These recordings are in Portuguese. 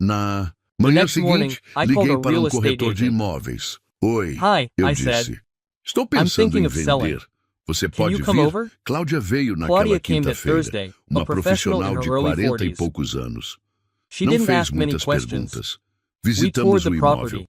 Na The manhã next morning, seguinte, I called liguei a para real um estate corretor de agent. imóveis. Oi, Hi, eu I disse. said. Estou I'm pensando thinking em of selling. vender. Você Can you pode come vir? over? Cláudia veio naquela Claudia came that quinta-feira. Thursday, a Uma professional in profissional de her early 40 e 40s. poucos anos. She Não didn't fez ask many muitas questions. perguntas. We toured Visitamos the o property. imóvel.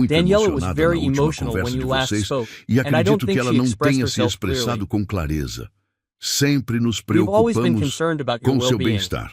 muito Daniela was emocionada na very última emotional when conversa de you last vocês spoke, e and I don't acredito que think ela she não expressed tenha se herself clearly. expressado com clareza. Sempre nos We've always been preocupamos concerned about your com seu well-being. bem-estar.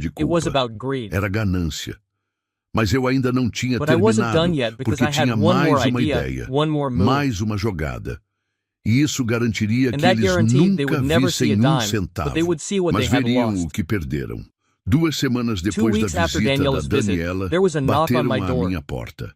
de It was culpa. about greed. Era ganância. Mas eu ainda não tinha But I wasn't done terminado, yet because porque I had tinha one more mais uma idea, ideia, one more move. mais uma jogada. E isso garantiria And que that eles guaranteed they nunca would never see vissem a dime, centavo, but they would see what mas they had veriam o lost. que perderam. 2 semanas 2 depois da weeks after visita da Daniela's visit, Daniela, there was a knock on bateram my à door. minha porta.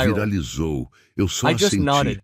viral. viralizou. Eu só I just assenti. nodded.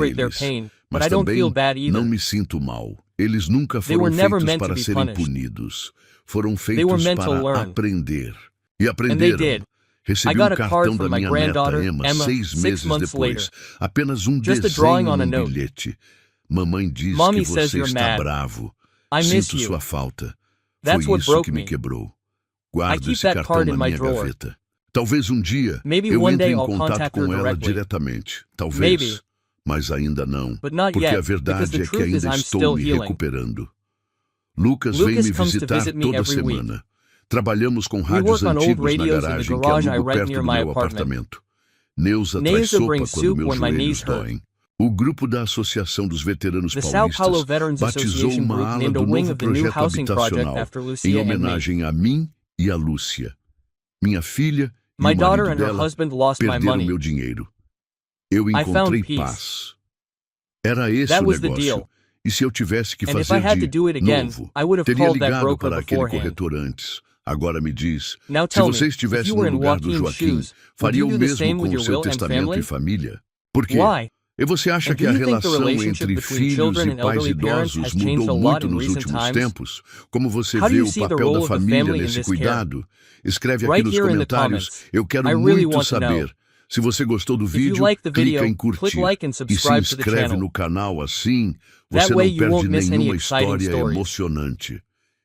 celebrate their deles. pain, but Mas I don't também feel bad either. não me sinto mal. Eles nunca They foram were never feitos meant to para be serem punished. punidos. Foram were feitos meant to para learn. aprender. E And they aprenderam. did. I Recebi got um a card cartão from da my minha neta granddaughter, Emma Emma, 6 6 meses months depois. later. Apenas um Just a drawing desenho on a num note. bilhete. Mamãe diz Mommy que says você you're está mad. bravo. I miss Sinto you. sua falta. That's Foi what isso broke que me me. quebrou. Guardo keep esse that cartão card na in my minha drawer. gaveta. Talvez um dia Maybe eu one entre day em I'll contato contact her com ela directly. diretamente. Talvez, Maybe. mas ainda não. But not Porque yet, a because verdade the é que truth is ainda I'm estou still me healing. recuperando. Lucas vem Lucas me comes to visitar visit me toda every week. semana. Trabalhamos com We rádios work on old antigos na radios in the garagem que garage I alugo rent perto near do my meu apartment. apartamento. Neuza traz Neuza sopa brings quando soup meus when my joelhos knees hurt. doem. O grupo da Associação dos Veteranos The Sao Paulo Paulistas Veterans batizou Association uma group ala named a do wing novo of the new projeto housing project habitacional after em Lucia and me. homenagem a mim e a Lúcia. Minha filha e My o daughter marido and her dela husband lost my perderam money. meu dinheiro. Eu I found encontrei peace. paz. Era esse That o was the negócio. deal. E se eu tivesse que And if I fazer had to de do it again, novo, I would have teria called that ligado broker para aquele beforehand. corretor antes. Agora me diz, Now se tell me, você if estivesse you no were in lugar do Joaquin's Joaquim, shoes, would faria you o do the mesmo same com with o your seu will and testamento family? e família? Por quê? Why? E você acha And que do a you think the relação relationship entre between filhos children e and pais elderly parents idosos has changed mudou a lot muito in nos recent últimos times? tempos? Como você How do vê you o see the papel role da of the família family in nesse this care? cuidado? Escreve aqui Right nos here in the comentários. comments. Eu quero I really muito want to know. saber. Se você gostou do If you vídeo, like the clica video, em click curtir like and e se subscribe to the inscreve channel. no canal, assim That você way não you won't perde miss any nenhuma exciting história stories. emocionante.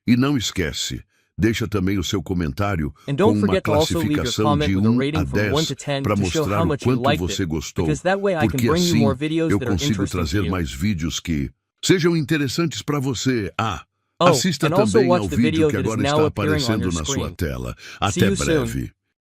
E não esquece, deixa também o seu comentário And com don't uma forget to also leave your classificação comment de with a 1 rating a from 1 10 to 10 para to show mostrar how o much you quanto liked você it, gostou, because that way I can porque bring you assim more videos eu that are consigo interesting to trazer you. mais vídeos que sejam interessantes para você. Oh, Assista and also também watch ao the vídeo video que that is agora now está appearing on aparecendo your na sua screen. tela. See Até you soon. breve.